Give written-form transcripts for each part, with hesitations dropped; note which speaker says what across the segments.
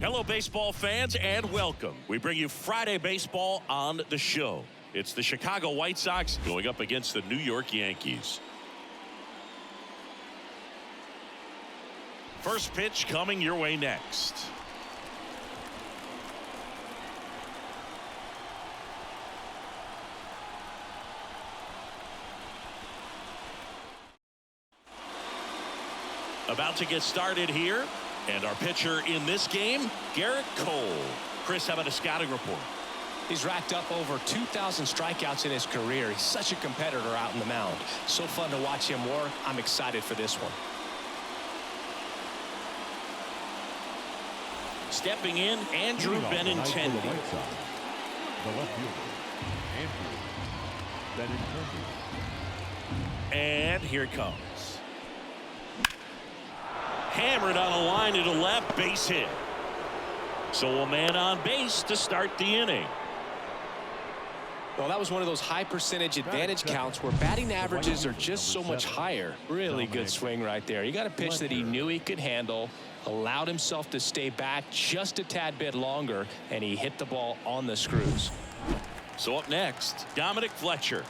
Speaker 1: Hello, baseball fans, and welcome. We bring you Friday baseball on the show. It's the Chicago White Sox going up against the New York Yankees. First pitch coming your way next. About to get started here. And our pitcher in this game, Garrett Cole. Chris, how about a scouting report?
Speaker 2: He's racked up over 2,000 strikeouts in his career. He's such a competitor out in the mound. So fun to watch him work. I'm excited for this one.
Speaker 1: Stepping in, Andrew Benintendi.
Speaker 3: The left fielder, Andrew Benintendi.
Speaker 1: And here it comes. Hammered on a line to the left, base hit. So a man on base to start the inning.
Speaker 2: Well, that was one of those high percentage advantage counts where batting averages are just so much higher. Really good swing right there. You got a pitch that he knew he could handle, allowed himself to stay back just a tad bit longer, and he hit the ball on the screws.
Speaker 1: So up next, Dominic Fletcher.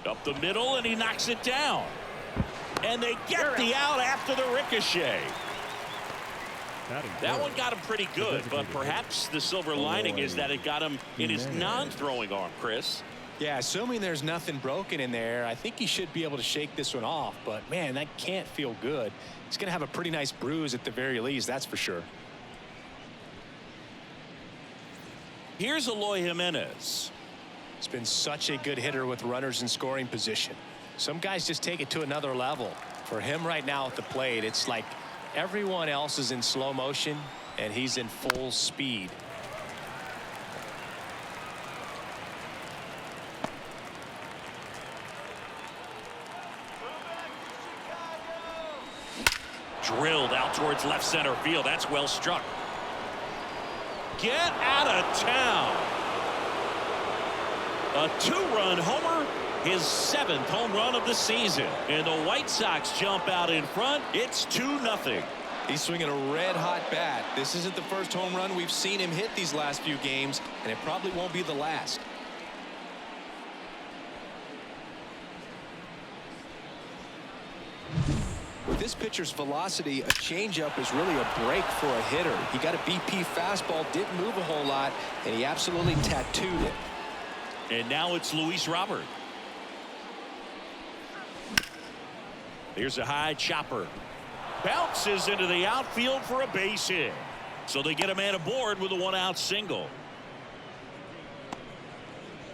Speaker 1: Up the middle, and he knocks it down. And they get the out after the ricochet. That one got him pretty good, but perhaps the silver lining is that it got him in his non-throwing arm, Chris.
Speaker 2: Yeah, assuming there's nothing broken in there, I think he should be able to shake this one off. But, man, that can't feel good. He's going to have a pretty nice bruise at the very least, that's for sure.
Speaker 1: Here's Eloy Jimenez.
Speaker 2: He's been such a good hitter with runners in scoring position. Some guys just take it to another level. For him right now at the plate, it's like everyone else is in slow motion and he's in full speed.
Speaker 1: Drilled out towards left center field. That's well struck. Get out of town. A two-run homer, his 7th home run of the season. And the White Sox jump out in front. It's 2-0.
Speaker 4: He's swinging a red-hot bat. This isn't the first home run we've seen him hit these last few games, and it probably won't be the last. With this pitcher's velocity, a changeup is really a break for a hitter. He got a BP fastball, didn't move a whole lot, and he absolutely tattooed it.
Speaker 1: And now it's Luis Robert. Here's a high chopper. Bounces into the outfield for a base hit. So they get a man aboard with a 1-out single.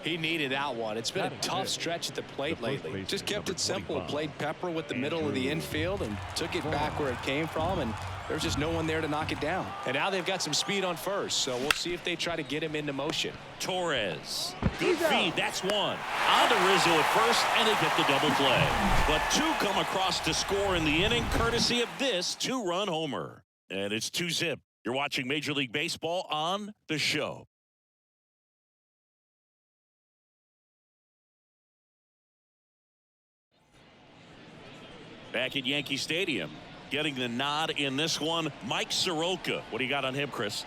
Speaker 2: He needed that one. It's been a tough stretch at the plate lately.
Speaker 4: Just kept it simple. Played pepper with the middle of the infield and took it back where it came from, and there's just no one there to knock it down.
Speaker 2: And now they've got some speed on first, so we'll see if they try to get him into motion.
Speaker 1: Torres. Good feed. That's one. On to Rizzo at first, and they get the double play. But two come across to score in the inning, courtesy of this 2-run homer. And it's 2-0. You're watching Major League Baseball on the show. Back at Yankee Stadium, getting the nod in this one, Mike Soroka. What do you got on him, Chris?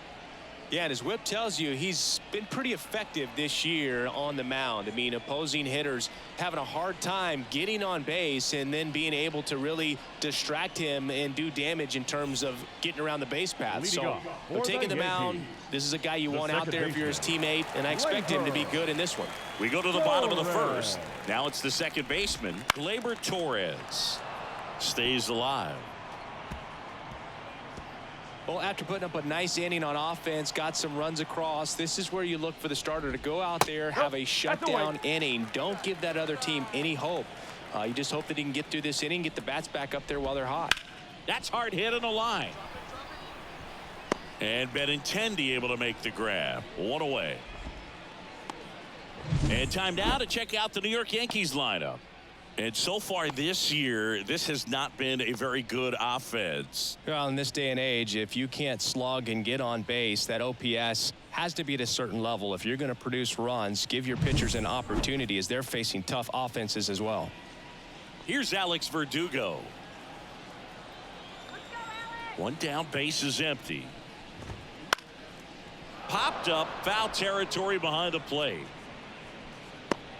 Speaker 2: Yeah, and his whip tells you he's been pretty effective this year on the mound. I mean, opposing hitters having a hard time getting on base and then being able to really distract him and do damage in terms of getting around the base path. So they're taking the mound. This is a guy you want out there if you're his teammate, and I expect him to be good in this one.
Speaker 1: We go to the bottom of the first. Now it's the second baseman, Gleyber Torres. Stays alive.
Speaker 2: Well, after putting up a nice inning on offense, got some runs across, this is where you look for the starter to go out there, have a shutdown inning. Don't give that other team any hope. You just hope that he can get through this inning, get the bats back up there while they're hot.
Speaker 1: That's hard hit on the line. And Benintendi able to make the grab. One away. And time now to check out the New York Yankees lineup. And so far this year, this has not been a very good offense.
Speaker 2: Well, in this day and age, if you can't slug and get on base, that OPS has to be at a certain level. If you're going to produce runs, give your pitchers an opportunity as they're facing tough offenses as well.
Speaker 1: Here's Alex Verdugo. One down, base is empty. Popped up, foul territory behind the plate.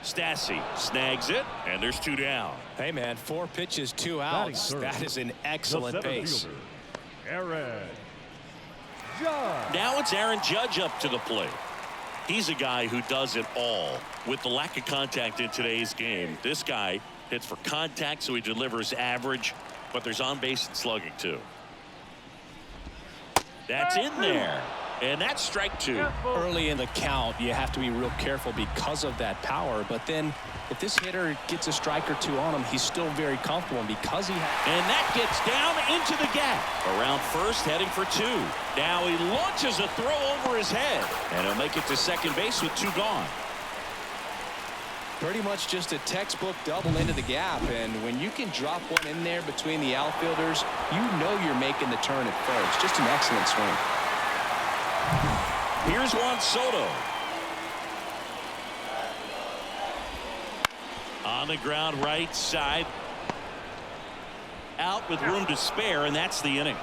Speaker 1: Stassi snags it, and there's 2 down.
Speaker 2: Hey, man, 4 pitches, 2 outs. That is an excellent pace.
Speaker 3: Aaron Judge.
Speaker 1: Now it's Aaron Judge up to the plate. He's a guy who does it all. With the lack of contact in today's game, this guy hits for contact, so he delivers average, but there's on-base and slugging, too. That's in there. And that's strike 2.
Speaker 2: Early in the count, you have to be real careful because of that power. But then if this hitter gets a strike or 2 on him, he's still very comfortable. And because he
Speaker 1: and that gets down into the gap. Around first, heading for 2. Now he launches a throw over his head. And he'll make it to second base with 2 gone.
Speaker 4: Pretty much just a textbook double into the gap. And when you can drop one in there between the outfielders, you know you're making the turn at first. Just an excellent swing.
Speaker 1: Here's Juan Soto. On the ground, right side. Out with room to spare, and that's the inning.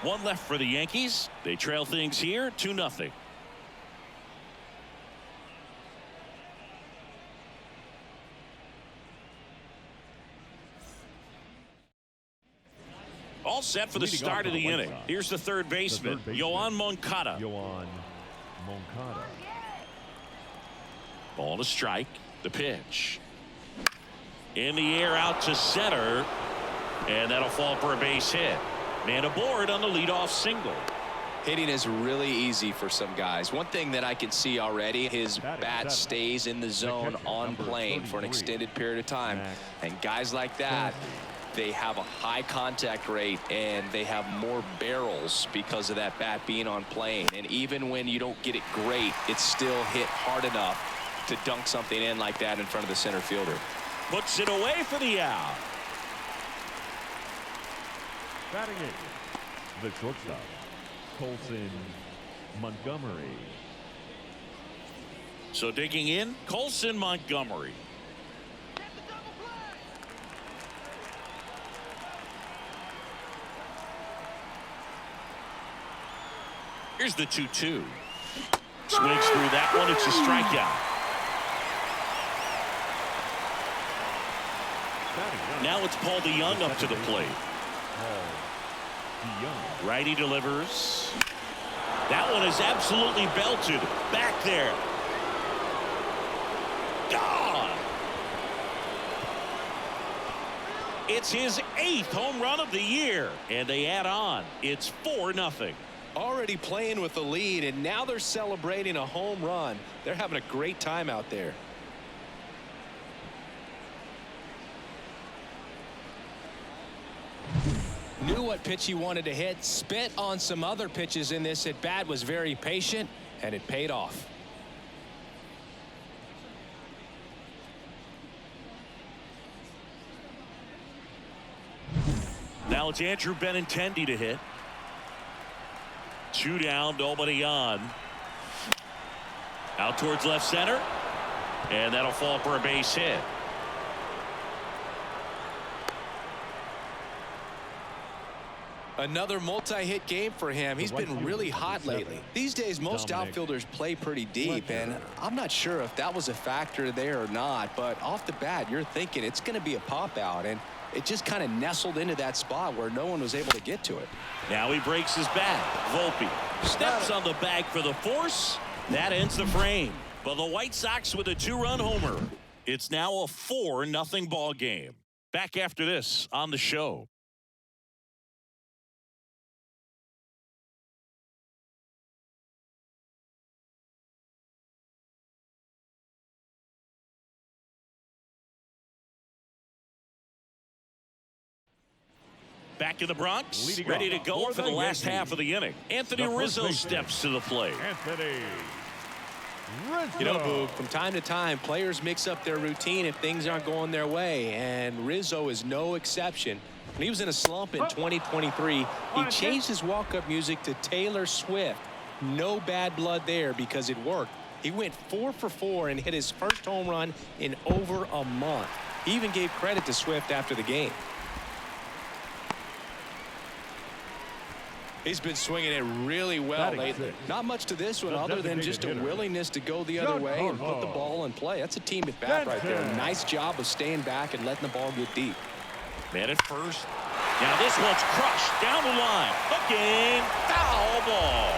Speaker 1: 1 left for the Yankees. They trail things here 2-0. All set for the start of the inning. Here's the third baseman, Yoan Moncada.
Speaker 3: Yoan Moncada.
Speaker 1: Ball to strike. The pitch. In the air out to center. And that'll fall for a base hit. Man aboard on the leadoff single.
Speaker 4: Hitting is really easy for some guys. One thing that I can see already, his bat stays in the zone on plane for an extended period of time. And guys like that, they have a high contact rate and they have more barrels because of that bat being on plane. And even when you don't get it great, it's still hit hard enough to dunk something in like that in front of the center fielder.
Speaker 1: Puts it away for the out.
Speaker 3: Batting it, the shortstop, Colson Montgomery.
Speaker 1: So digging in, Colson Montgomery. Here's the 2-2. Swings through that one. It's a strikeout. Now it's Paul DeYoung up to the plate. Righty delivers. That one is absolutely belted. Back there. Gone. It's his 8th home run of the year. And they add on. It's 4-0.
Speaker 4: Already playing with the lead, and now they're celebrating a home run. They're having a great time out there.
Speaker 2: knew what pitch he wanted to hit, spit on some other pitches in this at bat, was very patient, and it paid off.
Speaker 1: Now it's Andrew Benintendi to hit. 2 down, nobody on. Out towards left center. And that'll fall for a base hit.
Speaker 4: Another multi-hit game for him. He's been really hot lately. These days, most outfielders play pretty deep, and I'm not sure if that was a factor there or not, but off the bat, you're thinking it's going to be a pop-out, and it just kind of nestled into that spot where no one was able to get to it.
Speaker 1: Now he breaks his back. Volpe steps on the bag for the force. That ends the frame. But the White Sox with a 2-run homer. It's now a 4-0 ball game. Back after this on the show. Back in the Bronx, ready to go for the last half of the inning. Anthony Rizzo steps to the plate.
Speaker 3: Anthony Rizzo.
Speaker 4: You know, Boog, from time to time, players mix up their routine if things aren't going their way, and Rizzo is no exception. When he was in a slump in 2023, he changed his walk-up music to Taylor Swift. No bad blood there because it worked. He went 4 for 4 and hit his first home run in over a month.
Speaker 2: He even gave credit to Swift after the game. He's been swinging it really well lately. Not much to this one other than just a willingness to go the other way and put the ball in play. That's a team at bat right there. Nice job of staying back and letting the ball get deep.
Speaker 1: Man at first. Now this one's crushed down the line. Looking, foul ball.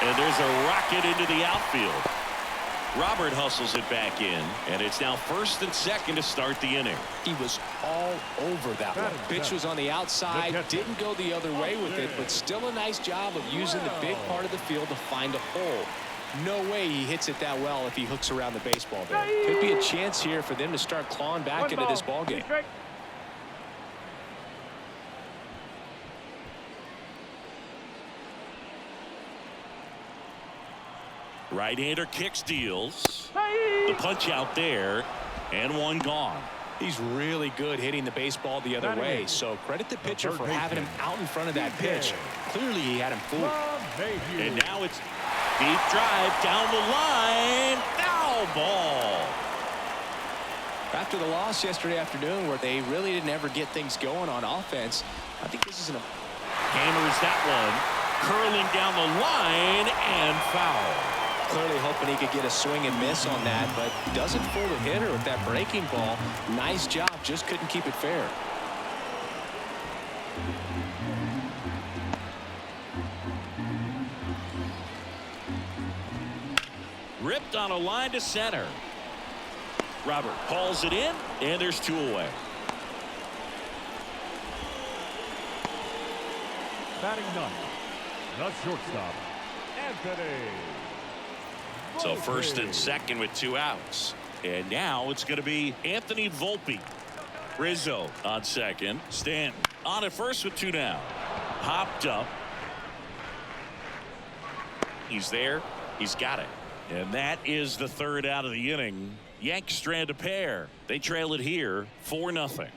Speaker 1: And there's a rocket into the outfield. Robert hustles it back in, and it's now first and second to start the inning.
Speaker 2: He was all over that one. Pitch was on the outside, didn't go the other way with it, but still a nice job of using the big part of the field to find a hole. No way he hits it that well if he hooks around the baseball there. Could be a chance here for them to start clawing back into this ball game.
Speaker 1: Right-hander kicks, deals. The punch out there, and one gone.
Speaker 2: He's really good hitting the baseball the other way, so credit the pitcher for having him out in front of that pitch. Clearly, he had him fooled.
Speaker 1: And now it's deep drive down the line. Foul ball.
Speaker 2: After the loss yesterday afternoon where they really didn't ever get things going on offense, I think this is
Speaker 1: hammers that one. Curling down the line and foul.
Speaker 2: Clearly hoping he could get a swing and miss on that, but doesn't fool the hitter with that breaking ball. Nice job, just couldn't keep it fair.
Speaker 1: Ripped on a line to center. Robert hauls it in, and there's two away.
Speaker 3: Batting ninth, the shortstop, Anthony.
Speaker 1: So first and second with two outs. And now it's going to be Anthony Volpe. Rizzo on second. Stanton on at first with two down. Popped up. He's there. He's got it. And that is the third out of the inning. Yanks strand a pair. They trail it here 4-0.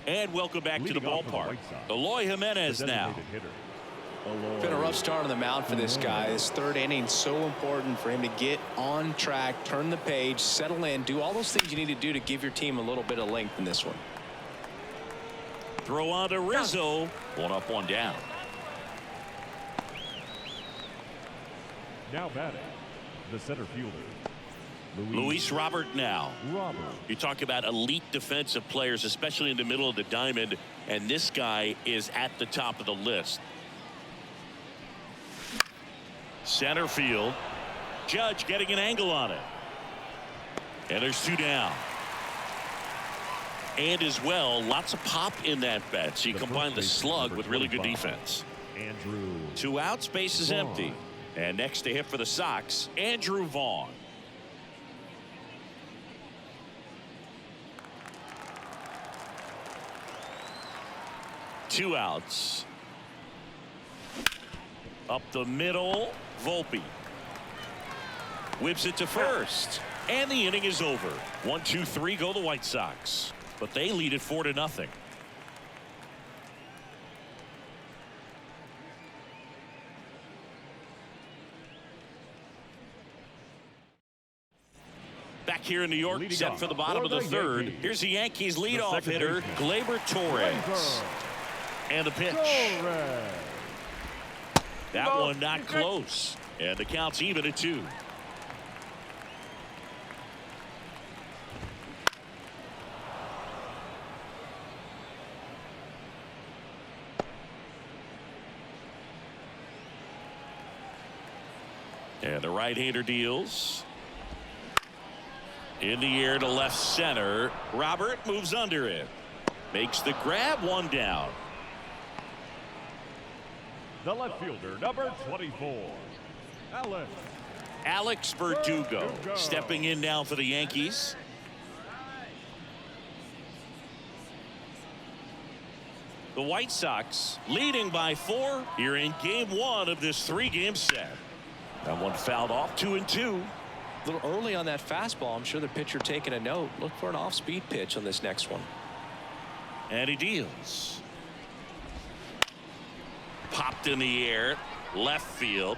Speaker 1: And welcome back to the ballpark. Eloy Jimenez now.
Speaker 2: It's been a rough start on the mound for this guy. This third inning so important for him to get on track, turn the page, settle in, do all those things you need to do to give your team a little bit of length in this one.
Speaker 1: Throw on to Rizzo. One up, one down.
Speaker 3: Now batting, the center fielder,
Speaker 1: Luis Robert now.
Speaker 3: Robert.
Speaker 1: You talk about elite defensive players, especially in the middle of the diamond, and this guy is at the top of the list. Center field. Judge getting an angle on it. And there's two down. And as well, lots of pop in that bat. So you combine the slug with really good defense.
Speaker 3: Andrew.
Speaker 1: Two outs, base is empty. And next to hit for the Sox, Andrew Vaughn. Two outs. Up the middle, Volpe. Whips it to first. And the inning is over. 1-2-3 go the White Sox. But they lead it 4-0. Back here in New York, set for the bottom of the third. Here's the Yankees leadoff hitter, Gleyber Torres. And the pitch. That one not close. And the count's even at 2. And the right-hander deals. In the air to left center. Robert moves under it. Makes the grab, one down.
Speaker 3: The left fielder, number 24,
Speaker 1: Alex Verdugo stepping in now for the Yankees. The White Sox leading by 4 here in game 1 of this 3-game set. That one fouled off, 2-2.
Speaker 2: A little early on that fastball. I'm sure the pitcher taking a note. Look for an off-speed pitch on this next one.
Speaker 1: And he deals. Popped in the air, left field.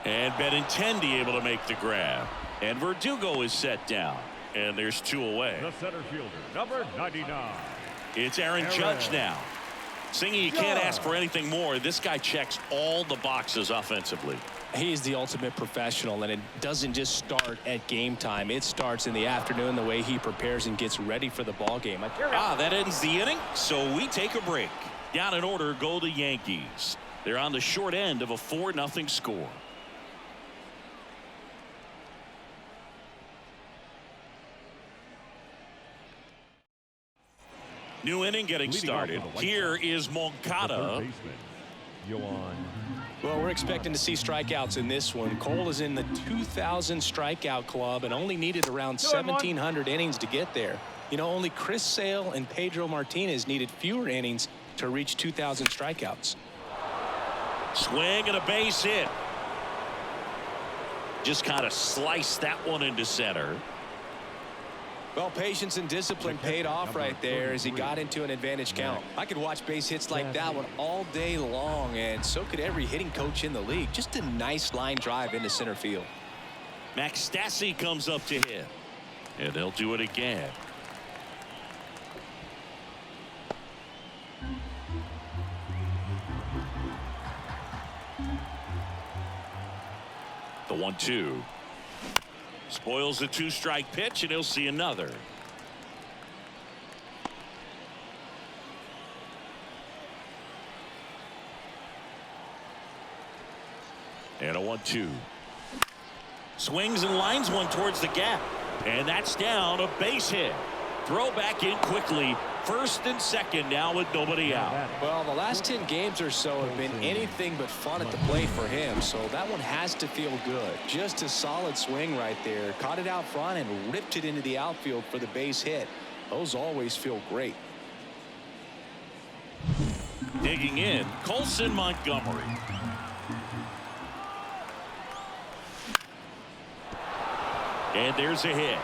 Speaker 1: And Benintendi able to make the grab. And Verdugo is set down. And there's 2 away.
Speaker 3: The center fielder, number 99.
Speaker 1: It's Aaron Judge now. Singing, you can't ask for anything more. This guy checks all the boxes offensively.
Speaker 2: He's the ultimate professional, and it doesn't just start at game time. It starts in the afternoon, the way he prepares and gets ready for the ball game.
Speaker 1: That ends the inning, so we take a break. Down in order go the Yankees. They're on the short end of a 4-0 score. New inning getting started. Here is Moncada.
Speaker 2: Well, we're expecting to see strikeouts in this one. Cole is in the 2,000 strikeout club and only needed around 1,700 innings to get there. You know, only Chris Sale and Pedro Martinez needed fewer innings to reach 2,000 strikeouts.
Speaker 1: Swing and a base hit. Just kind of sliced that one into center.
Speaker 2: Well, patience and discipline paid off right there as he got into an advantage count. I could watch base hits like that one all day long, and so could every hitting coach in the league. Just a nice line drive into center field.
Speaker 1: Max Stassi comes up to hit, and they'll do it again. The 1-2. Spoils the 2-strike pitch, and he'll see another. And a 1-2. Swings and lines one towards the gap. And that's down, a base hit. Throw back in quickly. First and second now with nobody out.
Speaker 2: Well, the last 10 games or so have been anything but fun at the plate for him, so that one has to feel good. Just a solid swing right there. Caught it out front and ripped it into the outfield for the base hit. Those always feel great.
Speaker 1: Digging in, Colson Montgomery. And there's a hit.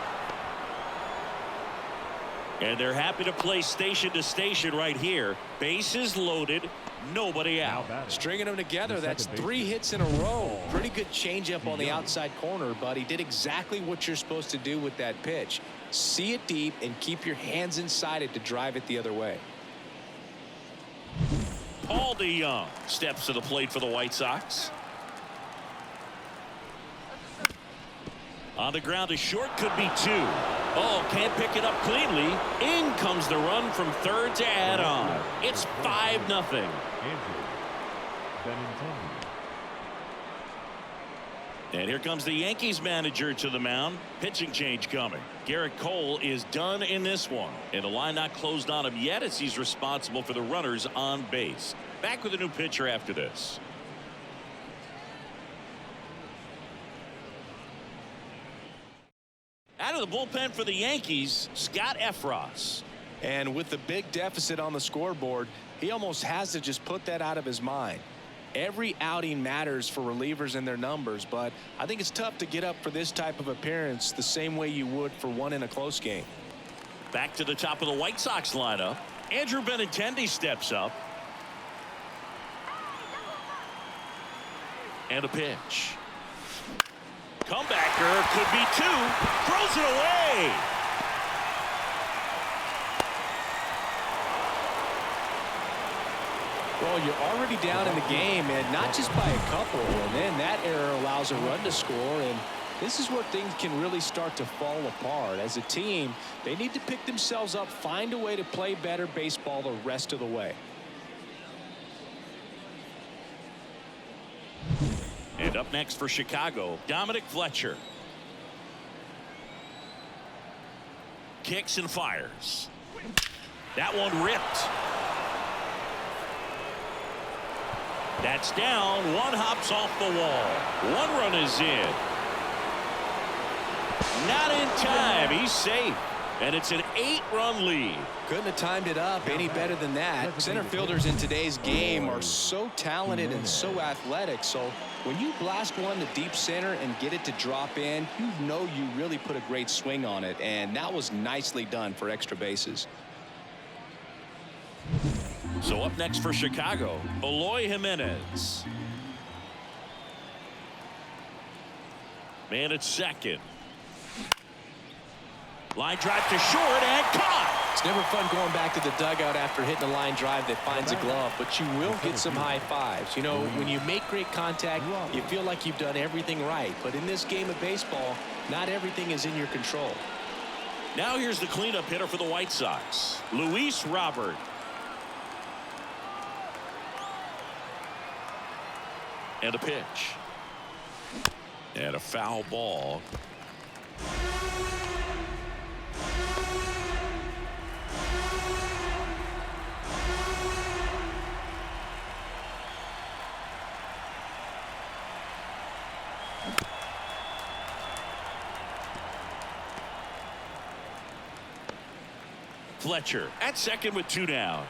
Speaker 1: And they're happy to play station to station right here. Bases loaded, nobody out.
Speaker 2: Stringing them together, that's 3 hits in a row. Pretty good changeup on the outside corner, but he did exactly what you're supposed to do with that pitch. See it deep and keep your hands inside it to drive it the other way.
Speaker 1: Paul DeYoung steps to the plate for the White Sox. On the ground to short, could be 2. Oh, can't pick it up cleanly. In comes the run from third to add on. It's 5-0. And here comes the Yankees manager to the mound. Pitching change coming. Garrett Cole is done in this one. And the line not closed on him yet as he's responsible for the runners on base. Back with a new pitcher after this. Out of the bullpen for the Yankees, Scott Efros.
Speaker 2: And with the big deficit on the scoreboard, he almost has to just put that out of his mind. Every outing matters for relievers and their numbers, but I think it's tough to get up for this type of appearance the same way you would for one in a close game.
Speaker 1: Back to the top of the White Sox lineup. Andrew Benintendi steps up. And a pitch. Comebacker, could be 2. Throws it away.
Speaker 2: Well, you're already down in the game, and not just by a couple, and then that error allows a run to score, and this is where things can really start to fall apart. As a team, they need to pick themselves up, find a way to play better baseball the rest of the way.
Speaker 1: And up next for Chicago, Dominic Fletcher. Kicks and fires. That one ripped. That's down. One hops off the wall. 1 run is in. Not in time. He's safe. And it's an 8-run lead.
Speaker 2: Couldn't have timed it up any better than that. Center fielders in today's game are so talented and so athletic. So when you blast one to deep center and get it to drop in, you know you really put a great swing on it. And that was nicely done for extra bases.
Speaker 1: So up next for Chicago, Eloy Jimenez. Man at second. Line drive to short and caught.
Speaker 2: It's never fun going back to the dugout after hitting a line drive that finds a glove, but you will get some high fives. You know, when you make great contact, you feel like you've done everything right. But in this game of baseball, not everything is in your control.
Speaker 1: Now here's the cleanup hitter for the White Sox, Luis Robert. And a pitch. And a foul ball. Fletcher at second with 2 down.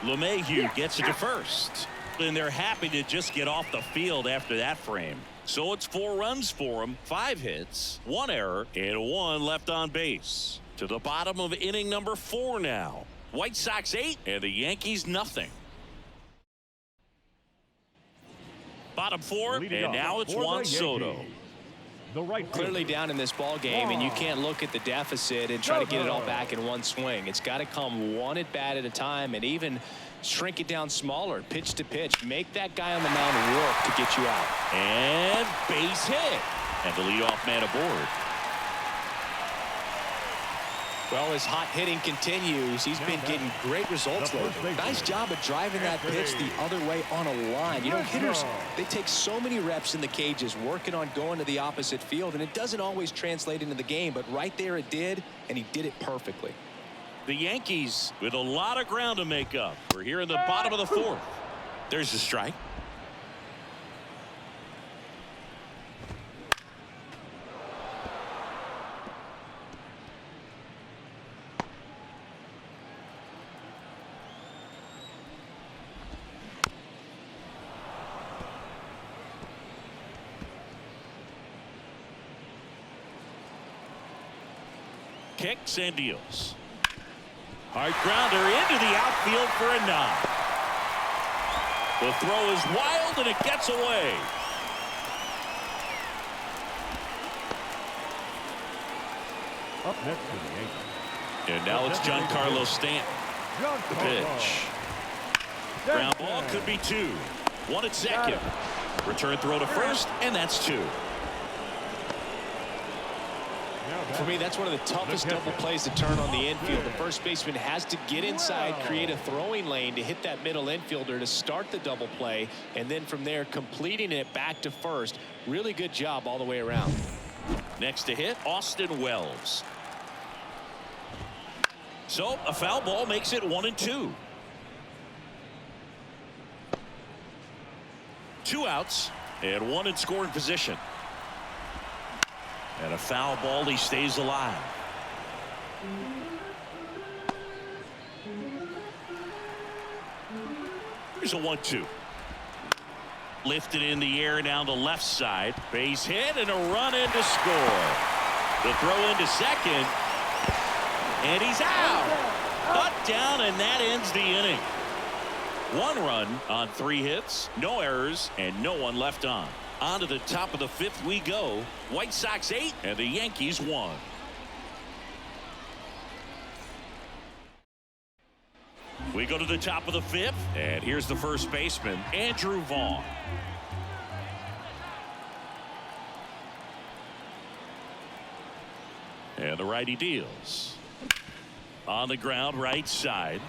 Speaker 1: LeMahieu gets it to first. And they're happy to just get off the field after that frame. So it's 4 runs for him, 5 hits, 1 error, and 1 left on base. To the bottom of inning number 4 now. White Sox 8 and the Yankees nothing. Bottom 4, and now it's Juan Soto.
Speaker 2: Clearly down in this ball game, and you can't look at the deficit and try to get it all back in one swing. It's got to come one at bat at a time, and even shrink it down smaller, pitch to pitch. Make that guy on the mound work to get you out.
Speaker 1: And base hit. And the leadoff man aboard.
Speaker 2: Well, as hot hitting continues, he's been getting great results lately. Nice job of driving that pitch the other way on a line. You know, hitters, they take so many reps in the cages working on going to the opposite field, and it doesn't always translate into the game, but right there it did, and he did it perfectly.
Speaker 1: The Yankees with a lot of ground to make up. We're here in the bottom of the 4th. There's the strike. Kicks and deals. Hard grounder into the outfield for a knock. The throw is wild and it gets away.
Speaker 3: Up next to the Yankees.
Speaker 1: And now it's Giancarlo Stanton. The pitch. Ground ball could be 2. 1 at second. Return throw to first, and that's 2.
Speaker 2: For me, that's one of the toughest double plays to turn on the infield. The first baseman has to get inside, create a throwing lane to hit that middle infielder to start the double play, and then from there completing it back to first. Really good job all the way around.
Speaker 1: Next to hit, Austin Wells. So a foul ball makes it 1-2. 2 outs and 1 in scoring position. And a foul ball, he stays alive. Here's a 1-2. Lifted in the air down the left side. Base hit and a run in to score. The throw into second. And he's out. Cut down, and that ends the inning. 1 run on 3 hits, no errors, and no one left on. On to the top of the 5th we go. White Sox 8 and the Yankees 1. We go to the top of the 5th, and here's the first baseman, Andrew Vaughn. And the righty deals. On the ground, right side.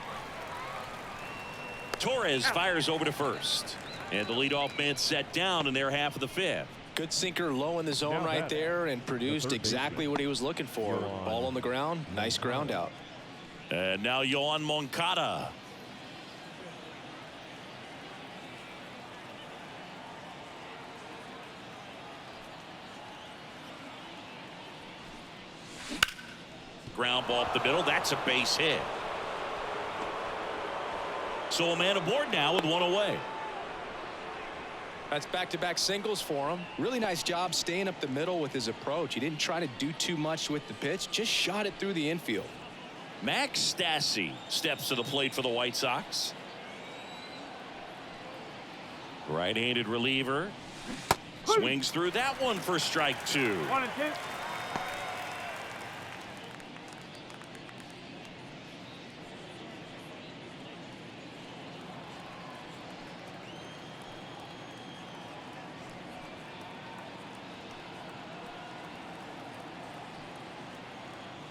Speaker 1: Torres fires over to first. And the leadoff man set down in their half of the 5th.
Speaker 2: Good sinker low in the zone right there and produced exactly what he was looking for. Ball on the ground, nice ground out.
Speaker 1: And now Yohan Moncada. ground ball up the middle. That's a base hit. So a man aboard now with one away.
Speaker 2: That's back-to-back singles for him. Really nice job staying up the middle with his approach. He didn't try to do too much with the pitch, just shot it through the infield.
Speaker 1: Max Stassi steps to the plate for the White Sox. Right-handed reliever. Swings through that one for strike 2.
Speaker 3: 1-2.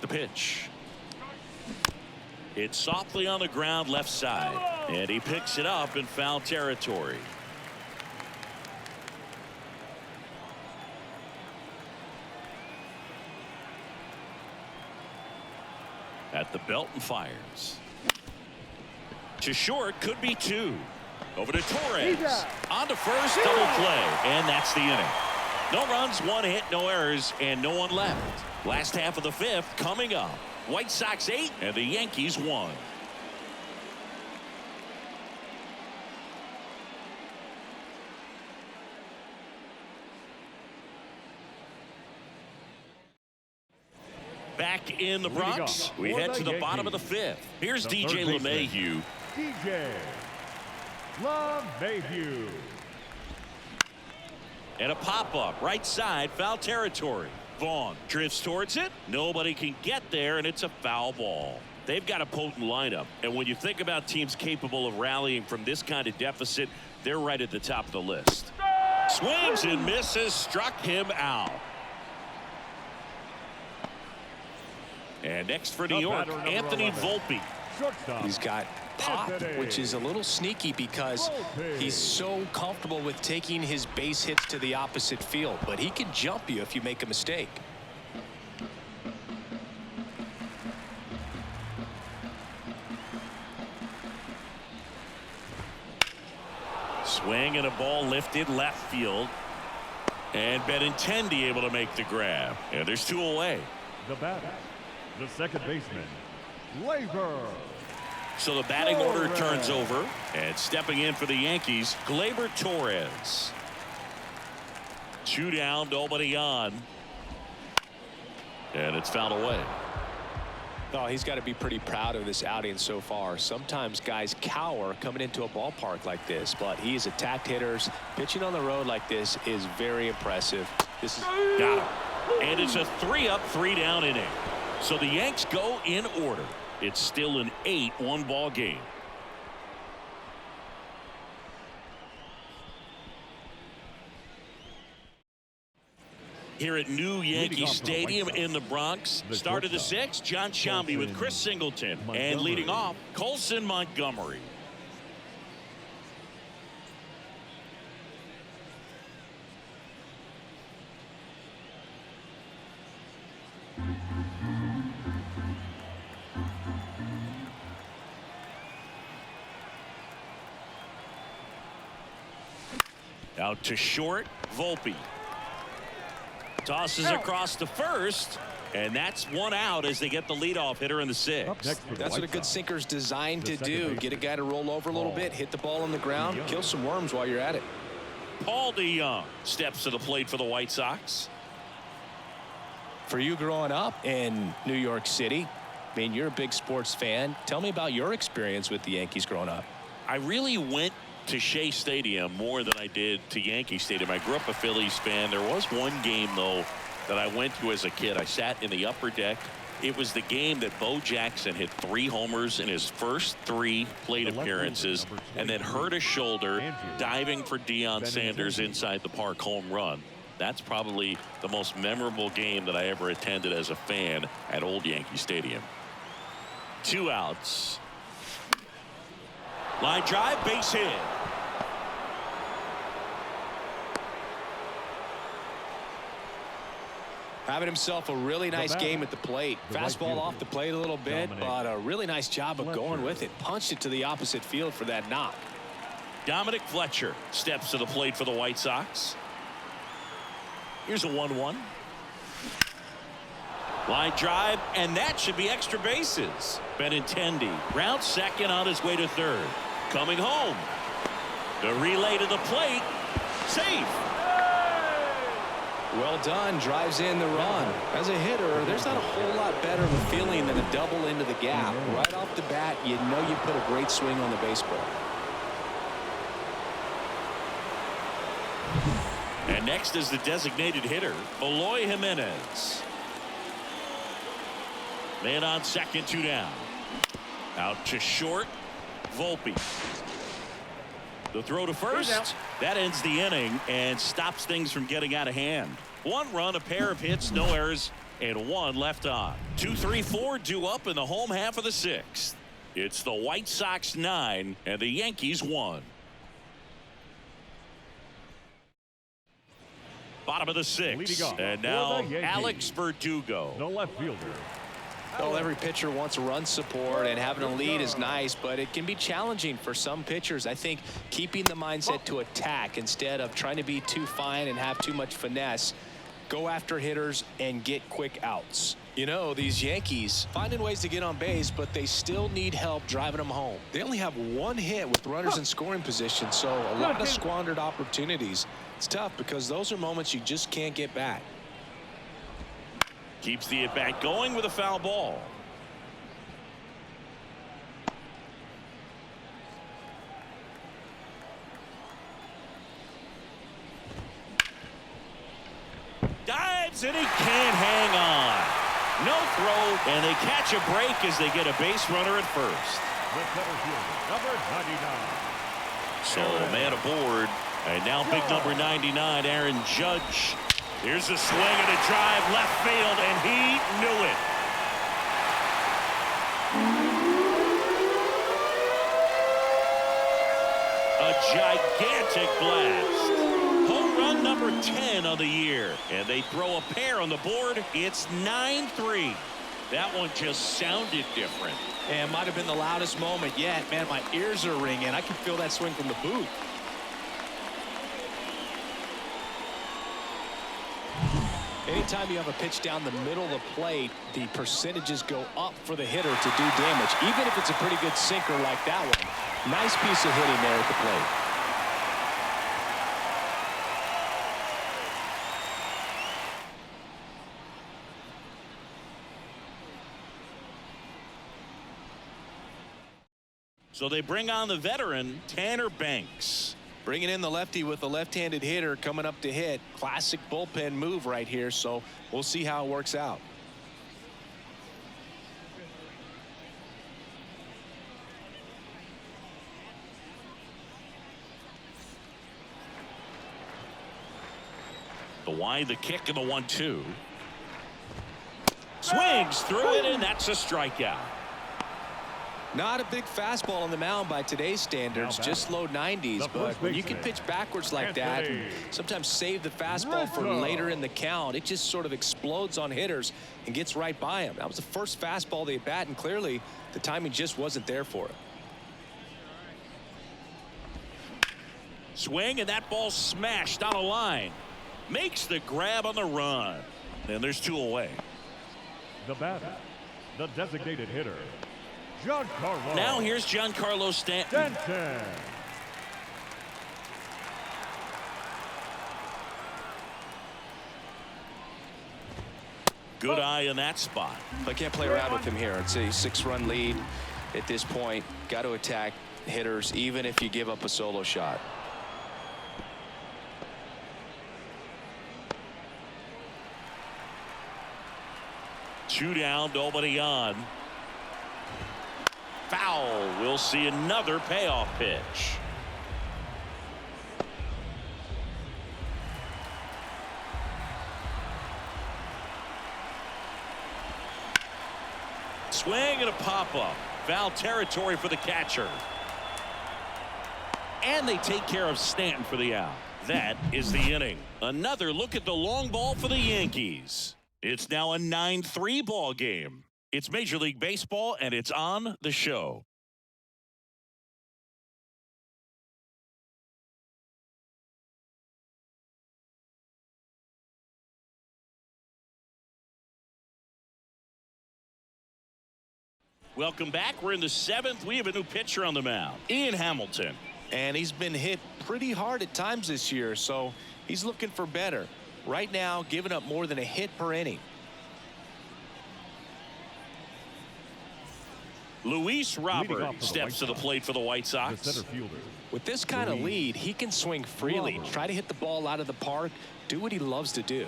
Speaker 1: The pitch. It's softly on the ground left side. And he picks it up in foul territory. At the belt and fires. To short, could be 2. Over to Torres. On to first, double play. And that's the inning. No runs, 1 hit, no errors, and no one left. Last half of the 5th coming up. White Sox 8 and the Yankees 1. Back in the Bronx, we head to the bottom of the 5th. Here's DJ LeMahieu.
Speaker 3: DJ LeMahieu.
Speaker 1: And a pop-up right side, foul territory. Vaughn drifts towards it. Nobody can get there, and it's a foul ball. They've got a potent lineup, and when you think about teams capable of rallying from this kind of deficit, they're right at the top of the list. Swings and misses, struck him out. And next for New York, Anthony Volpe.
Speaker 2: He's got pop, which is a little sneaky because he's so comfortable with taking his base hits to the opposite field, but he can jump you if you make a mistake.
Speaker 1: Swing and a ball lifted left field. And Benintendi able to make the grab. And there's 2 away.
Speaker 3: The batter, the second baseman, Gleyber.
Speaker 1: So the batting order turns over, and stepping in for the Yankees, Gleyber Torres. 2 down, nobody on. And it's fouled away.
Speaker 2: Oh, he's got to be pretty proud of this outing so far. Sometimes guys cower coming into a ballpark like this, but he's attacked hitters. Pitching on the road like this is very impressive. This is
Speaker 1: got him. And it's a 3-up, 3-down inning. So the Yanks go in order. It's still an 8-1 ball game. Here at new Yankee Stadium in the Bronx, start of the 6th, John Sciambi with Chris Singleton, and leading off, Colson Montgomery. Out to short, Volpe. Tosses across to first, and that's 1 out as they get the leadoff hitter in the 6th.
Speaker 2: That's what a good sinker's designed to do. Get a guy to roll over a little bit, hit the ball on the ground, kill some worms while you're at it.
Speaker 1: Paul DeYoung steps to the plate for the White Sox.
Speaker 2: For you growing up in New York City, I mean, you're a big sports fan. Tell me about your experience with the Yankees growing up.
Speaker 1: I really went to Shea Stadium more than I did to Yankee Stadium. I grew up a Phillies fan. There was one game, though, that I went to as a kid. I sat in the upper deck. It was the game that Bo Jackson hit 3 homers in his first 3 plate appearances and then hurt his shoulder diving for Deion Sanders inside the park home run. That's probably the most memorable game that I ever attended as a fan at Old Yankee Stadium. 2 outs. Line drive, base hit.
Speaker 2: Having himself a really nice game at the plate. Fastball off the plate a little bit, but a really nice job of going with it. Punched it to the opposite field for that knock.
Speaker 1: Dominic Fletcher steps to the plate for the White Sox. Here's a 1-1. Line drive, and that should be extra bases. Benintendi rounds second on his way to third. Coming home. The relay to the plate. Safe.
Speaker 2: Well done. Drives in the run. As a hitter, there's not a whole lot better of a feeling than a double into the gap. Right off the bat, you know you put a great swing on the baseball.
Speaker 1: And next is the designated hitter, Eloy Jimenez. Man on second, 2 down. Out to short, Volpe. The throw to first. That ends the inning and stops things from getting out of hand. 1 run, a pair of hits, no errors, and 1 left on. 2, 3, 4 due up in the home half of the 6th. It's the White Sox 9 and the Yankees 1. Bottom of the 6th. And now Alex Verdugo.
Speaker 3: The left fielder.
Speaker 2: Well, every pitcher wants run support, and having a lead is nice, but it can be challenging for some pitchers. I think keeping the mindset to attack instead of trying to be too fine and have too much finesse. Go after hitters and get quick outs. You know, these Yankees finding ways to get on base, but they still need help driving them home. They only have 1 hit with runners in scoring position, so a lot of squandered opportunities. It's tough because those are moments you just can't get back.
Speaker 1: Keeps the at-bat going with a foul ball. Dives and he can't hang on. No throw, and they catch a break as they get a base runner at first.
Speaker 3: The center fielder, number 99.
Speaker 1: So man aboard, and now big number 99, Aaron Judge. Here's a swing and a drive left field, and he knew it. A gigantic blast. Home run number 10 on the year, and they throw a pair on the board. It's 9-3. That one just sounded different.
Speaker 2: And might have been the loudest moment yet. Man, my ears are ringing. I can feel that swing from the booth. Anytime you have a pitch down the middle of the plate, the percentages go up for the hitter to do damage, even if it's a pretty good sinker like that one. Nice piece of hitting there at the plate.
Speaker 1: So they bring on the veteran, Tanner Banks.
Speaker 2: Bringing in the lefty with the left-handed hitter coming up to hit. Classic bullpen move right here, so we'll see how it works out.
Speaker 1: The wide, the kick, and the 1-2. Swings through it, and that's a strikeout.
Speaker 2: Not a big fastball on the mound by today's standards, just low 90s, but when you can pitch backwards like that and sometimes save the fastball for later in the count, it just sort of explodes on hitters and gets right by him. That was the first fastball they bat, and clearly the timing just wasn't there for it.
Speaker 1: Swing, and that ball smashed on a line. Makes the grab on the run. And there's 2 away.
Speaker 3: The batter, the designated hitter, Giancarlo.
Speaker 1: Now here's Giancarlo Stanton. Good eye in that spot.
Speaker 4: I can't play around with him here. It's a 6-run lead at this point. Got to attack hitters even if you give up a solo shot.
Speaker 1: Two down, nobody on. Foul. We'll see another payoff pitch. Swing and a pop-up. Foul territory for the catcher. And they take care of Stanton for the out. That is the inning. Another look at the long ball for the Yankees. It's now a 9-3 ball game. It's Major League Baseball, and it's on the show. Welcome back. We're in the 7th. We have a new pitcher on the mound, Ian Hamilton.
Speaker 2: And he's been hit pretty hard at times this year, so he's looking for better. Right now, giving up more than a hit per inning.
Speaker 1: Luis Robert steps to the plate for the White Sox.
Speaker 3: The center fielder.
Speaker 2: With this kind of lead, he can swing freely, try to hit the ball out of the park, do what he loves to do.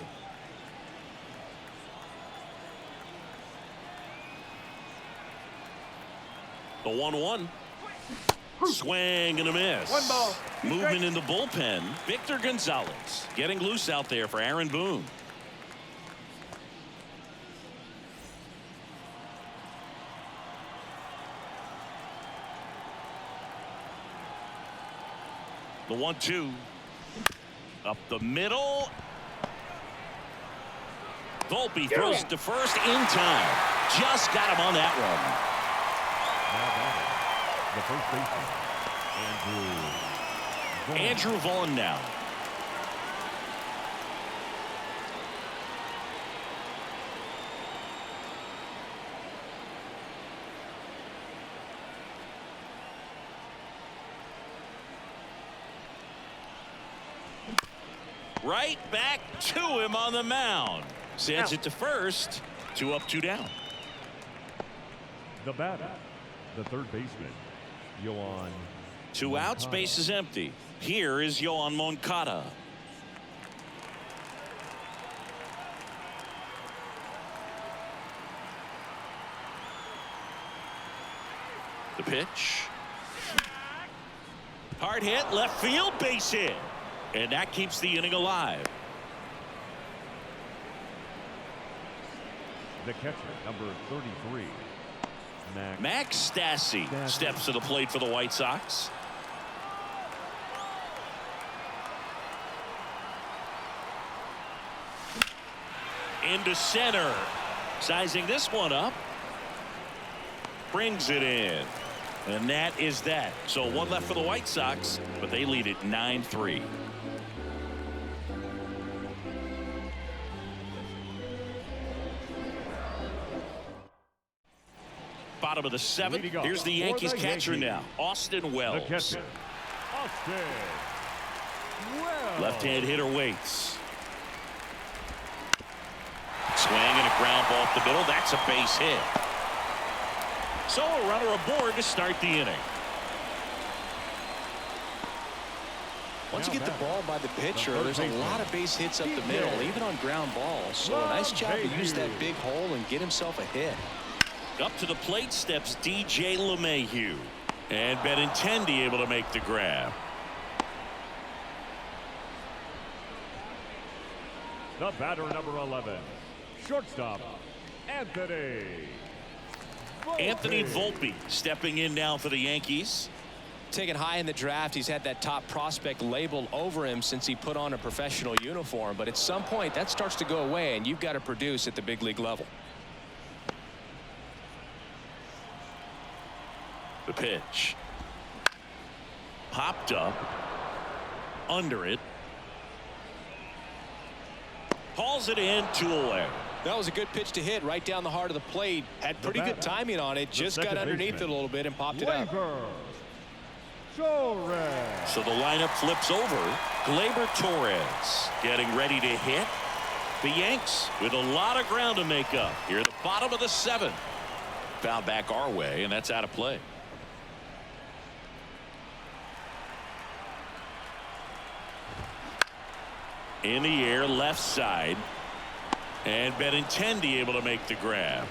Speaker 1: The 1-1. Swing and a miss.
Speaker 5: 1 ball.
Speaker 1: Movement in the bullpen. Victor Gonzalez getting loose out there for Aaron Boone. The 1-2. Up the middle. Volpe throws to first in time. Just got him on that run.
Speaker 3: Now batting, the first baseman,
Speaker 1: Andrew Vaughn now. Right back to him on the mound. Sends it to first. 2 up, 2 down.
Speaker 3: the batter, the third baseman, Yohan.
Speaker 1: 2 outs, base is empty. Here is Yohan Moncada. The pitch. Hard hit, left field, base hit. And that keeps the inning alive.
Speaker 3: The catcher, number 33,
Speaker 1: Max Stassi steps to the plate for the White Sox. Into center. Sizing this one up. Brings it in. And that is that. So 1 left for the White Sox, but they lead it 9-3. Bottom of the 7th. Here's the Yankees catcher now, Austin Wells.
Speaker 3: the catcher, Austin Wells.
Speaker 1: Left-hand hitter waits. Swing and a ground ball up the middle. That's a base hit. So a runner aboard to start the inning.
Speaker 2: Once you get the ball by the pitcher, there's a lot of base hits up the middle, even on ground balls. So a nice job to use that big hole and get himself a hit.
Speaker 1: Up to the plate steps DJ LeMahieu. And Benintendi able to make the grab.
Speaker 3: The batter, number 11, shortstop,
Speaker 1: Anthony Volpe stepping in now for the Yankees.
Speaker 2: Taken high in the draft, he's had that top prospect label over him since he put on a professional uniform. But at some point, that starts to go away, and you've got to produce at the big league level.
Speaker 1: The pitch. Popped up. Under it. Hauls it in, 2 away.
Speaker 2: That was a good pitch to hit right down the heart of the plate. Had pretty good timing on it. Just got underneath it a little bit and popped it up.
Speaker 3: Torres.
Speaker 1: So the lineup flips over. Gleyber Torres getting ready to hit. The Yanks with a lot of ground to make up here at the bottom of the 7th. Foul back our way, and that's out of play. In the air, left side. And Benintendi able to make the grab.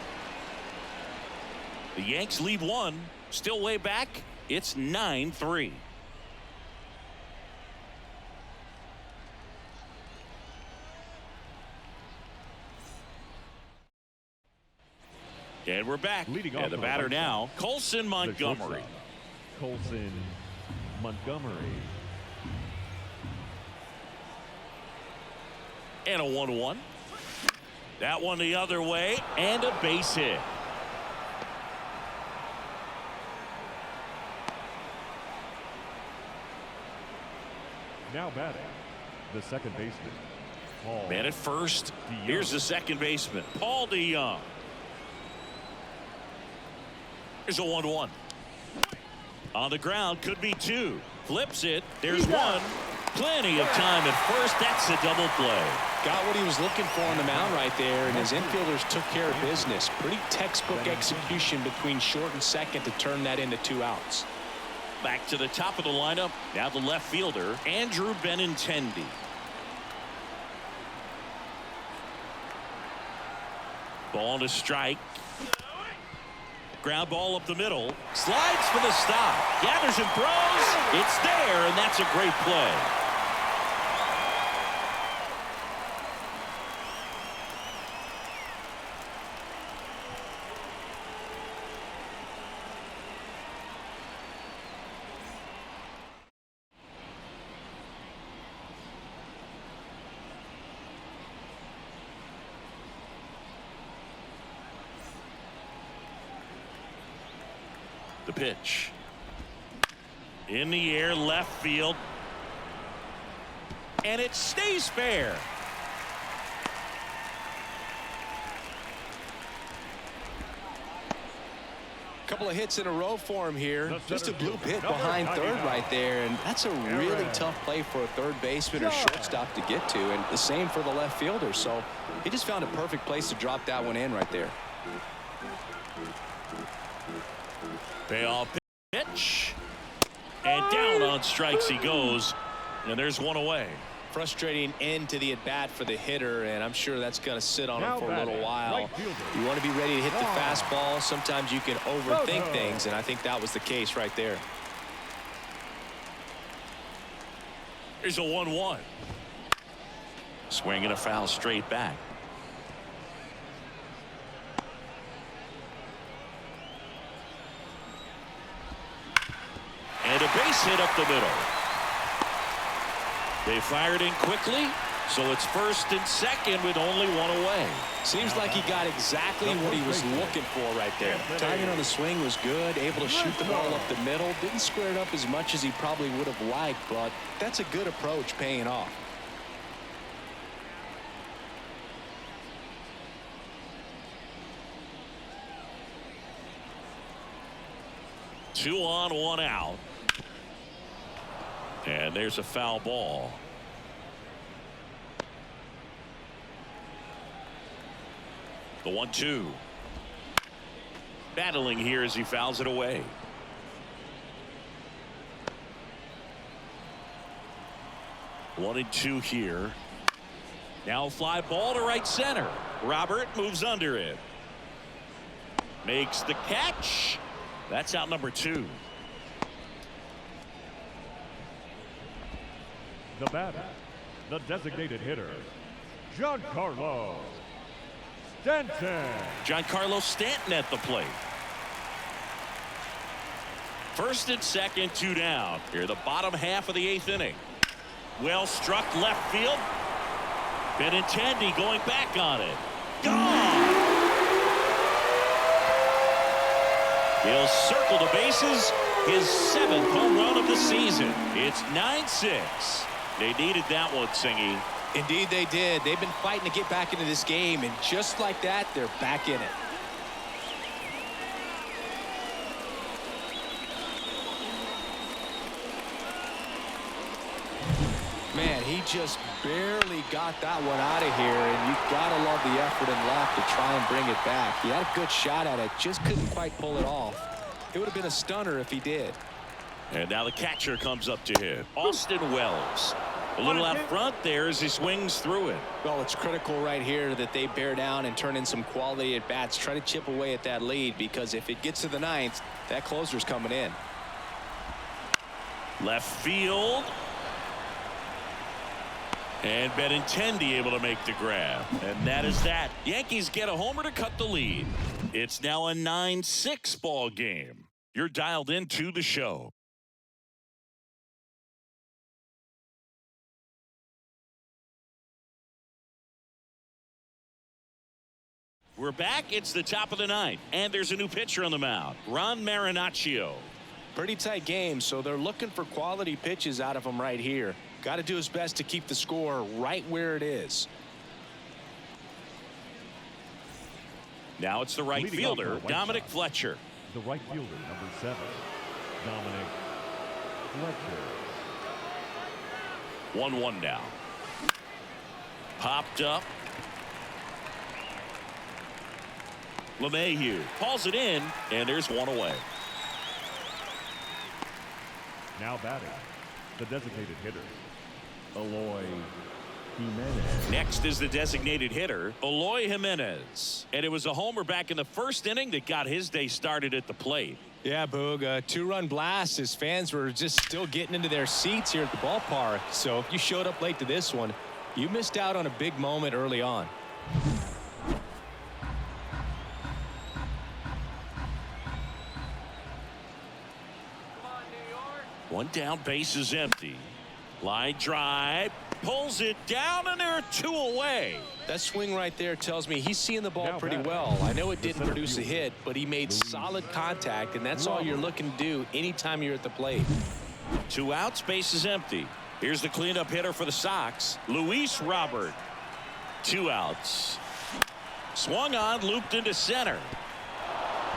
Speaker 1: The Yanks lead 1. Still way back. It's 9-3. And we're back. And the batter now, Colson Montgomery.
Speaker 3: Colson Montgomery.
Speaker 1: And a 1-1. That one the other way, and a base hit.
Speaker 3: Now batting, the second baseman, Paul.
Speaker 1: Man at first.
Speaker 3: DeYoung.
Speaker 1: Here's the second baseman, Paul DeYoung. Here's a 1-1. On the ground, could be two. Flips it. There's one. Plenty of time at first. That's a double play.
Speaker 2: Got what he was looking for on the mound right there, and his infielders took care of business. Pretty textbook execution between short and second to turn that into 2 outs.
Speaker 1: Back to the top of the lineup. Now the left fielder, Andrew Benintendi. Ball to strike. Ground ball up the middle. Slides for the stop. Gathers and throws. It's there, and that's a great play. The pitch. In the air, left field. And it stays fair.
Speaker 2: Couple of hits in a row for him here. Just a bloop hit behind third right there, and that's a really tough play for a third baseman or shortstop to get to, and the same for the left fielder. So he just found a perfect place to drop that one in right there.
Speaker 1: Payoff pitch. And down on strikes he goes. And there's one away.
Speaker 2: Frustrating end to the at-bat for the hitter, and I'm sure that's going to sit on him for a little while. You want to be ready to hit the fastball. Sometimes you can overthink things, and I think that was the case right there.
Speaker 1: Here's a 1-1. Swing and a foul straight back. And a base hit up the middle. They fired in quickly, so it's first and second with only one away.
Speaker 2: Seems like he got exactly what he was looking for right there. Timing on the swing was good, able to shoot the ball up the middle. Didn't square it up as much as he probably would have liked, but that's a good approach paying off.
Speaker 1: Two on, one out. And there's a foul ball. The 1-2. Battling here as he fouls it away. One and two here. Now fly ball to right center. Robert moves under it. Makes the catch. That's out number 2.
Speaker 3: The batter, the designated hitter, Giancarlo Stanton.
Speaker 1: Giancarlo Stanton at the plate. First and second, 2 down. Here, the bottom half of the 8th inning. Well struck left field. Benintendi going back on it. Gone! He'll circle the bases. His 7th home run of the season. It's 9-6. They needed that one, Singy.
Speaker 2: Indeed they did. They've been fighting to get back into this game, and just like that, they're back in it. Man, he just barely got that one out of here, and you've got to love the effort and luck to try and bring it back. He had a good shot at it, just couldn't quite pull it off. It would have been a stunner if he did.
Speaker 1: And now the catcher comes up to hit. Austin Wells. A little out front there as he swings through it.
Speaker 2: Well, it's critical right here that they bear down and turn in some quality at bats. Try to chip away at that lead, because if it gets to the 9th, that closer's coming in.
Speaker 1: Left field. And Benintendi able to make the grab. And that is that. Yankees get a homer to cut the lead. It's now a 9-6 ball game. You're dialed into the show. We're back. It's the top of the 9th, and there's a new pitcher on the mound, Ron Marinaccio.
Speaker 2: Pretty tight game, so they're looking for quality pitches out of him right here. Got to do his best to keep the score right where it is.
Speaker 1: Now it's the right fielder, Dominic Fletcher.
Speaker 3: the right fielder, number 7, Dominic Fletcher.
Speaker 1: 1-1 now. Popped up. LeMahieu hauls it in, and there's one away.
Speaker 3: Now batting, the designated hitter, Eloy Jimenez.
Speaker 1: Next is the designated hitter, Eloy Jimenez. And it was a homer back in the first inning that got his day started at the plate.
Speaker 2: Yeah, Boog, a 2-run blast. His fans were just still getting into their seats here at the ballpark. So if you showed up late to this one, you missed out on a big moment early on.
Speaker 1: One down, base is empty. Line drive, pulls it down, and there are 2 away.
Speaker 2: That swing right there tells me he's seeing the ball
Speaker 3: Now
Speaker 2: pretty
Speaker 3: batting,
Speaker 2: well. I know it
Speaker 3: the
Speaker 2: didn't
Speaker 3: center
Speaker 2: produce a
Speaker 3: fielder,
Speaker 2: hit, but he made solid contact, and that's all you're looking to do anytime you're at the plate.
Speaker 1: 2 outs, base is empty. Here's the cleanup hitter for the Sox, Luis Robert. 2 outs. Swung on, looped into center.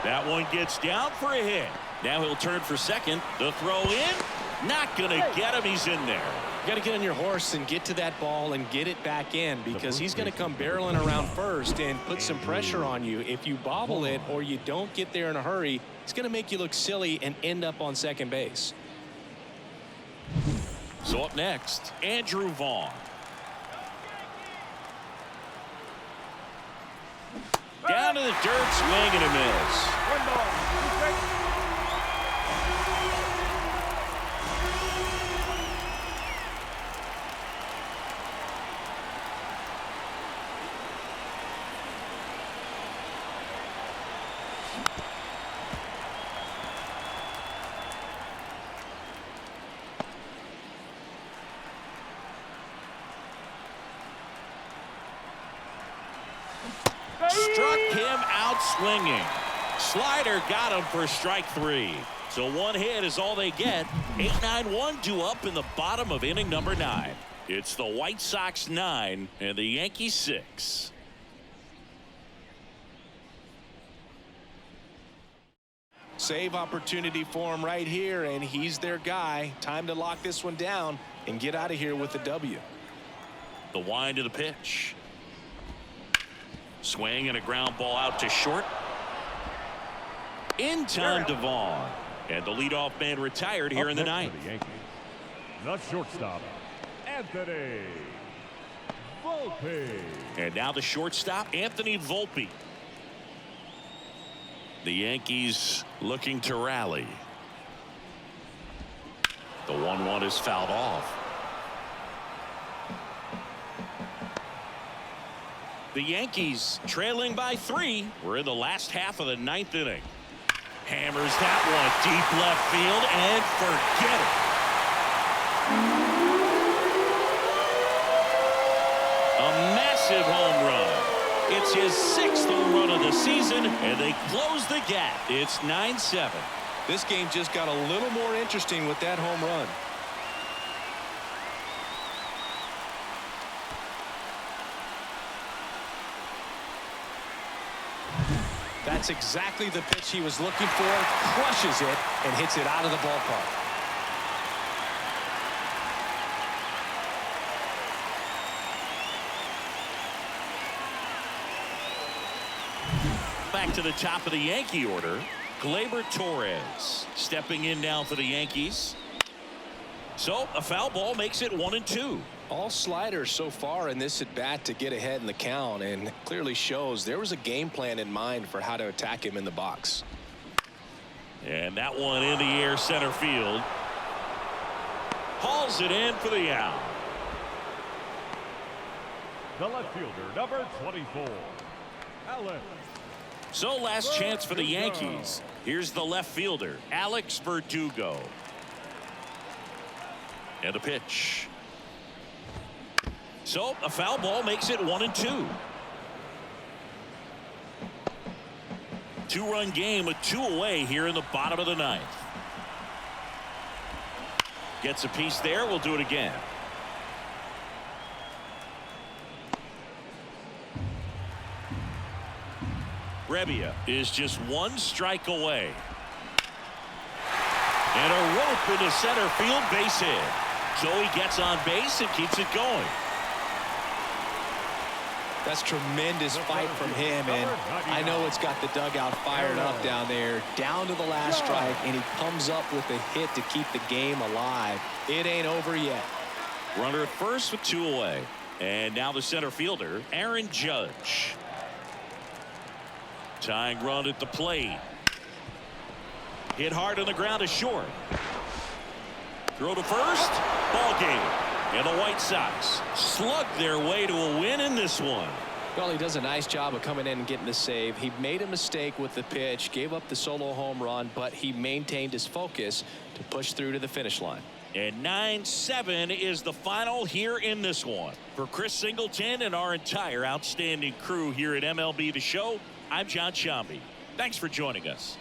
Speaker 1: That one gets down for a hit. Now he'll turn for second. The throw in, not gonna get him. He's in there.
Speaker 2: You got to get on your horse and get to that ball and get it back in, because he's going to come barreling around first and put some pressure on you. If you bobble it or you don't get there in a hurry, it's going to make you look silly and end up on second base.
Speaker 1: So up next, Andrew Vaughn. Down to the dirt, swing and a miss.
Speaker 3: 1 ball, 2 strikes.
Speaker 1: Struck him out swinging. Slider got him for strike 3. So 1 hit is all they get. 8-9-1 due up in the bottom of inning number 9. It's the White Sox 9 and the Yankees 6.
Speaker 2: Save opportunity for him right here, and he's their guy. Time to lock this one down and get out of here with the W.
Speaker 1: The wind of the pitch. Swing and a ground ball out to short. In time to Vaughn. And the leadoff man retired here in the 9th.
Speaker 3: For the Yankees, the shortstop, Anthony Volpe.
Speaker 1: And now the shortstop, Anthony Volpe. The Yankees looking to rally. The 1-1 is fouled off. The Yankees trailing by 3. We're in the last half of the 9th inning. Hammers that one deep left field and forget it. A massive home run. It's his 6th home run of the season, and they close the gap. It's 9-7.
Speaker 2: This game just got a little more interesting with that home run. That's exactly the pitch he was looking for. Crushes it and hits it out of the ballpark.
Speaker 1: Back to the top of the Yankee order. Gleyber Torres stepping in now for the Yankees. So a foul ball makes it 1-2.
Speaker 2: All sliders so far in this at bat to get ahead in the count, and clearly shows there was a game plan in mind for how to attack him in the box.
Speaker 1: And that one in the air center field. Hauls it in for the out.
Speaker 3: The left fielder, number 24, Alex.
Speaker 1: So last chance for the Yankees. Here's the left fielder, Alex Verdugo. And the pitch. So a foul ball makes it 1-2. 2-run game with 2 away here in the bottom of the 9th. Gets a piece there. We'll do it again. Brebbia is just one strike away. And a rope into center field, base hit. So he gets on base and keeps it going.
Speaker 2: That's tremendous fight from him, and I know it's got the dugout fired up down there, down to the last strike, and he comes up with a hit to keep the game alive. It ain't over yet.
Speaker 1: Runner at first with 2 away. And now the center fielder, Aaron Judge. Tying run at the plate. Hit hard on the ground to short. Throw to first. Ball game. And the White Sox slug their way to a win in this one.
Speaker 2: Well, he does a nice job of coming in and getting the save. He made a mistake with the pitch, gave up the solo home run, but he maintained his focus to push through to the finish line.
Speaker 1: And 9-7 is the final here in this one. For Chris Singleton and our entire outstanding crew here at MLB The Show, I'm John Shambi. Thanks for joining us.